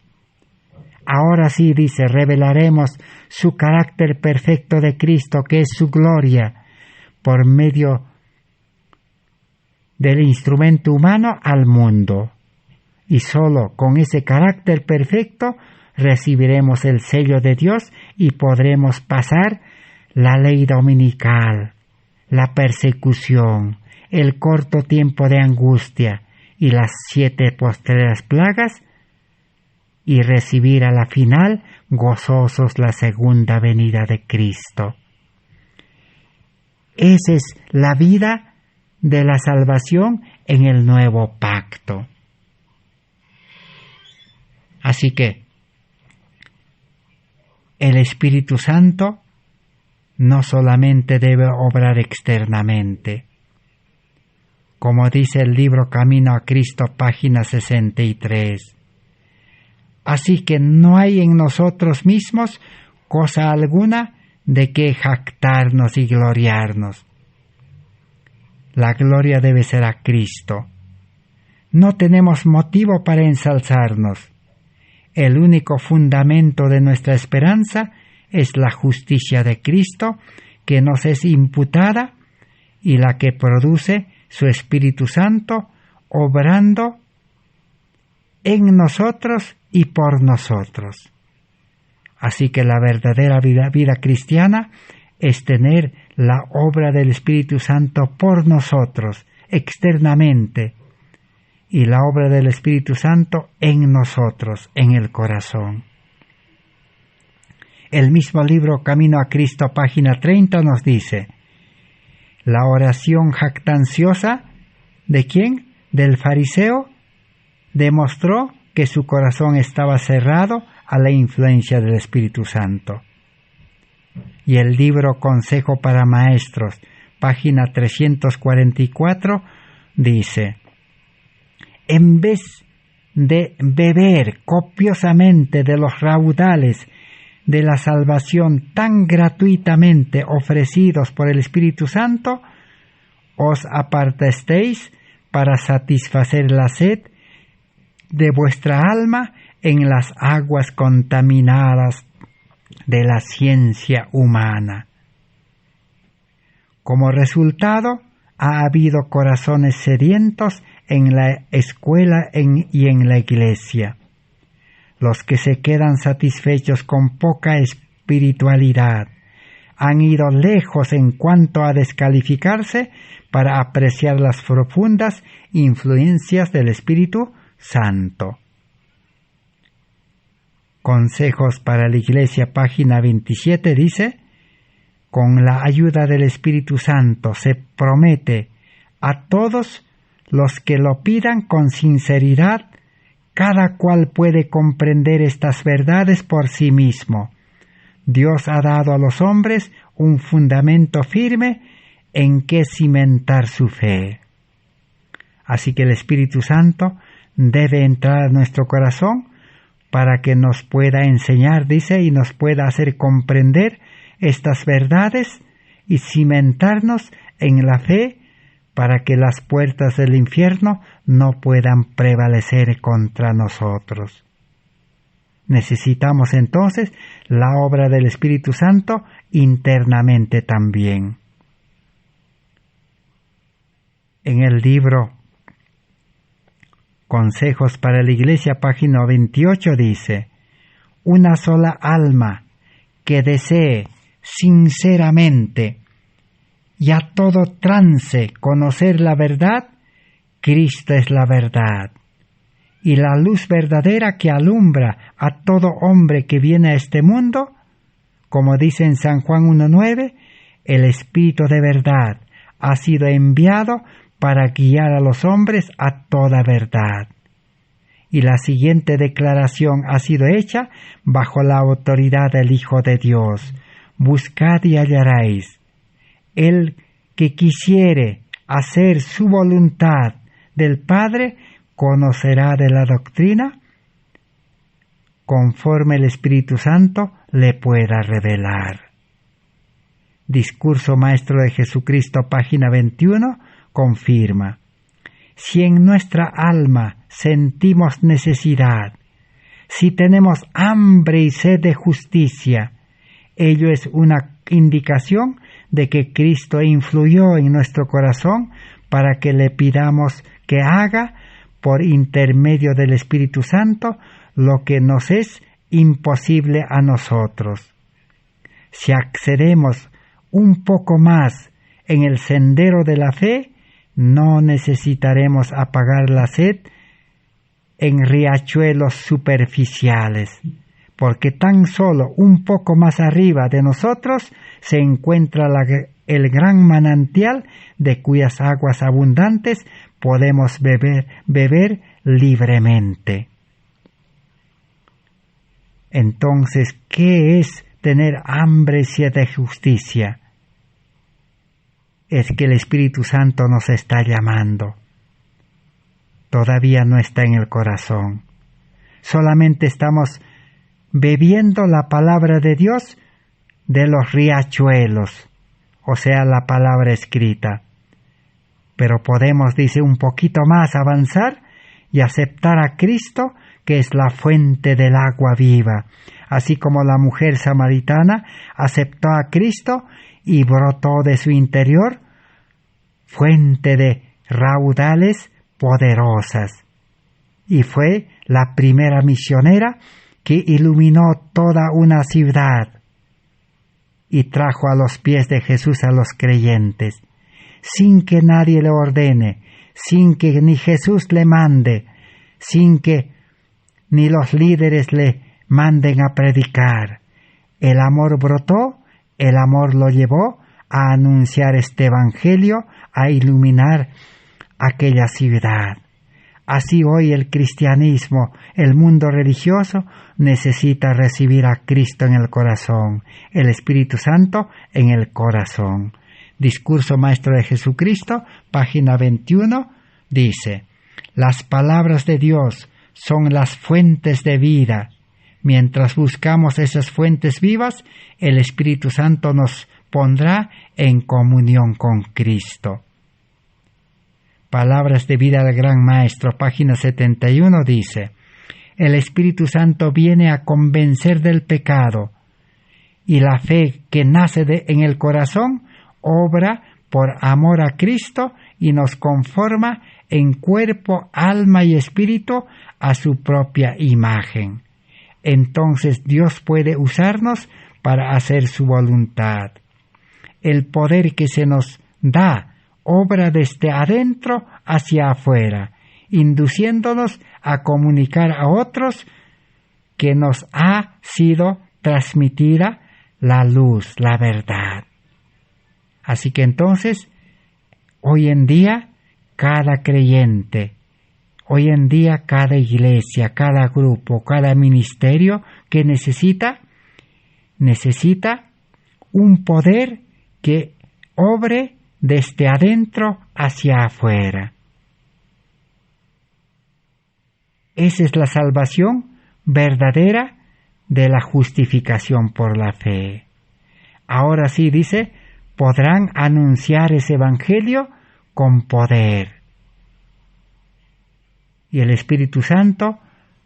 Ahora sí, dice, revelaremos su carácter perfecto de Cristo, que es su gloria, por medio del instrumento humano al mundo. Y solo con ese carácter perfecto recibiremos el sello de Dios y podremos pasar la ley dominical, la persecución, el corto tiempo de angustia y las 7 postreras plagas, y recibir a la final gozosos la segunda venida de Cristo. Esa es la vida de la salvación en el nuevo pacto. Así que el Espíritu Santo no solamente debe obrar externamente, como dice el libro Camino a Cristo, página 63. Así que no hay en nosotros mismos cosa alguna de que jactarnos y gloriarnos. La gloria debe ser a Cristo. No tenemos motivo para ensalzarnos. El único fundamento de nuestra esperanza es la justicia de Cristo, que nos es imputada y la que produce su Espíritu Santo obrando en nosotros y por nosotros. Así que la verdadera vida cristiana es tener la obra del Espíritu Santo por nosotros, externamente, y la obra del Espíritu Santo en nosotros, en el corazón. El mismo libro Camino a Cristo, página 30, nos dice: la oración jactanciosa, ¿de quién? Del fariseo, demostró que su corazón estaba cerrado a la influencia del Espíritu Santo. Y el libro Consejo para Maestros, página 344, dice: en vez de beber copiosamente de los raudales de la salvación tan gratuitamente ofrecidos por el Espíritu Santo, os apartasteis para satisfacer la sed de vuestra alma en las aguas contaminadas de la ciencia humana. Como resultado, ha habido corazones sedientos en la escuela y en la iglesia. Los que se quedan satisfechos con poca espiritualidad han ido lejos en cuanto a descalificarse para apreciar las profundas influencias del Espíritu Santo. Consejos para la Iglesia, página 27, dice: con la ayuda del Espíritu Santo se promete a todos los que lo pidan con sinceridad. Cada cual puede comprender estas verdades por sí mismo. Dios ha dado a los hombres un fundamento firme en que cimentar su fe. Así que el Espíritu Santo debe entrar a nuestro corazón para que nos pueda enseñar, dice, y nos pueda hacer comprender estas verdades y cimentarnos en la fe para que las puertas del infierno no puedan prevalecer contra nosotros. Necesitamos entonces la obra del Espíritu Santo internamente también. En el libro Consejos para la Iglesia, página 28, dice: una sola alma que desee sinceramente y a todo trance conocer la verdad, Cristo es la verdad, y la luz verdadera que alumbra a todo hombre que viene a este mundo, como dice en San Juan 1:9, el Espíritu de verdad ha sido enviado para guiar a los hombres a toda verdad. Y la siguiente declaración ha sido hecha bajo la autoridad del Hijo de Dios: buscad y hallaréis. El que quisiere hacer su voluntad del Padre conocerá de la doctrina conforme el Espíritu Santo le pueda revelar. Discurso Maestro de Jesucristo, página 21, confirma: si en nuestra alma sentimos necesidad, si tenemos hambre y sed de justicia, ello es una indicación de que Cristo influyó en nuestro corazón para que le pidamos que haga, por intermedio del Espíritu Santo, lo que nos es imposible a nosotros. Si accedemos un poco más en el sendero de la fe, no necesitaremos apagar la sed en riachuelos superficiales, porque tan solo un poco más arriba de nosotros se encuentra el gran manantial de cuyas aguas abundantes podemos beber libremente. Entonces, ¿qué es tener hambre y sed de justicia? Es que el Espíritu Santo nos está llamando. Todavía no está en el corazón. Solamente estamos bebiendo la palabra de Dios de los riachuelos, o sea, la palabra escrita. Pero podemos, dice, un poquito más avanzar y aceptar a Cristo, que es la fuente del agua viva, así como la mujer samaritana aceptó a Cristo y brotó de su interior fuente de raudales poderosas. Y fue la primera misionera que iluminó toda una ciudad y trajo a los pies de Jesús a los creyentes, sin que nadie le ordene, sin que ni Jesús le mande, sin que ni los líderes le manden a predicar. El amor brotó, el amor lo llevó a anunciar este evangelio, a iluminar aquella ciudad. Así hoy el cristianismo, el mundo religioso, necesita recibir a Cristo en el corazón, el Espíritu Santo en el corazón. Discurso Maestro de Jesucristo, página 21, dice: las palabras de Dios son las fuentes de vida. Mientras buscamos esas fuentes vivas, el Espíritu Santo nos pondrá en comunión con Cristo. Palabras de vida del Gran Maestro, página 71, dice: el Espíritu Santo viene a convencer del pecado, y la fe que nace en el corazón obra por amor a Cristo y nos conforma en cuerpo, alma y espíritu a su propia imagen. Entonces Dios puede usarnos para hacer su voluntad. El poder que se nos da obra desde adentro hacia afuera, induciéndonos a comunicar a otros que nos ha sido transmitida la luz, la verdad. Así que entonces, hoy en día, cada creyente, hoy en día cada iglesia, cada grupo, cada ministerio que necesita un poder que obre desde adentro hacia afuera. Esa es la salvación verdadera de la justificación por la fe. Ahora sí dice, podrán anunciar ese evangelio con poder. Y el Espíritu Santo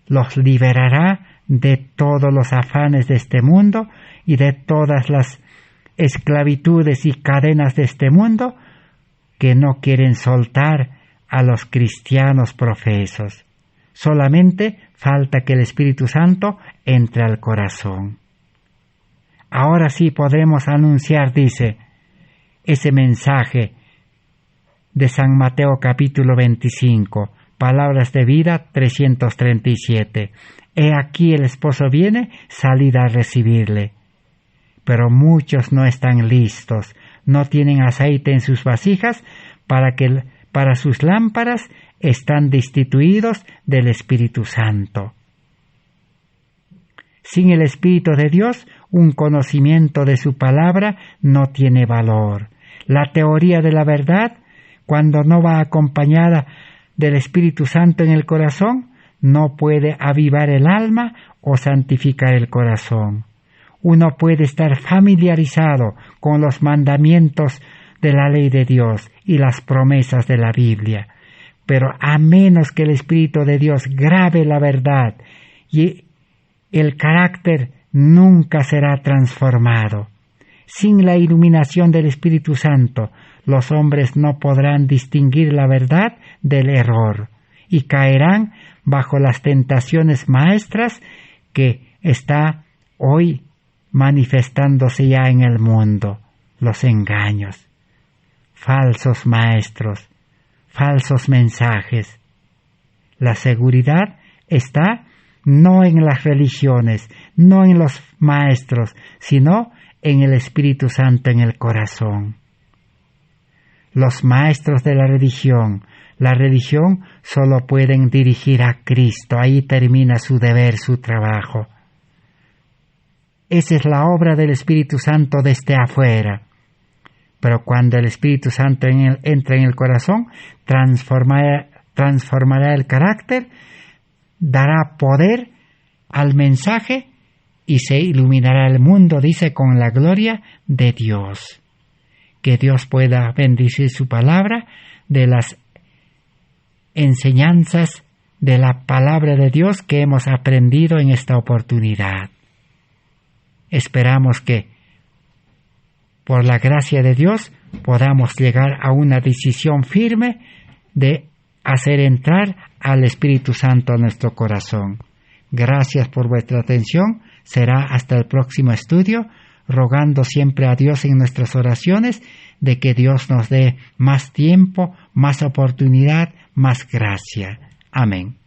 los liberará de todos los afanes de este mundo y de todas las esclavitudes y cadenas de este mundo que no quieren soltar a los cristianos profesos. Solamente falta que el Espíritu Santo entre al corazón. Ahora sí podremos anunciar, dice, ese mensaje de San Mateo capítulo 25, Palabras de Vida 337. He aquí el esposo viene, salid a recibirle. Pero muchos no están listos, no tienen aceite en sus vasijas, para sus lámparas están destituidos del Espíritu Santo. Sin el Espíritu de Dios, un conocimiento de su palabra no tiene valor. La teoría de la verdad, cuando no va acompañada del Espíritu Santo en el corazón, no puede avivar el alma o santificar el corazón. Uno puede estar familiarizado con los mandamientos de la ley de Dios y las promesas de la Biblia, pero a menos que el Espíritu de Dios grabe la verdad, y el carácter nunca será transformado. Sin la iluminación del Espíritu Santo, los hombres no podrán distinguir la verdad del error y caerán bajo las tentaciones maestras que está hoy manifestándose ya en el mundo, los engaños, falsos maestros, falsos mensajes. La seguridad está no en las religiones, no en los maestros, sino en el Espíritu Santo en el corazón. Los maestros de la religión solo pueden dirigir a Cristo, ahí termina su deber, su trabajo. Esa es la obra del Espíritu Santo desde afuera. Pero cuando el Espíritu Santo entra en el corazón, transformará el carácter, dará poder al mensaje y se iluminará el mundo, dice, con la gloria de Dios. Que Dios pueda bendecir su palabra, de las enseñanzas de la palabra de Dios que hemos aprendido en esta oportunidad. Esperamos que, por la gracia de Dios, podamos llegar a una decisión firme de hacer entrar al Espíritu Santo a nuestro corazón. Gracias por vuestra atención. Será hasta el próximo estudio. rogando siempre a Dios en nuestras oraciones de que Dios nos dé más tiempo, más oportunidad, más gracia. Amén.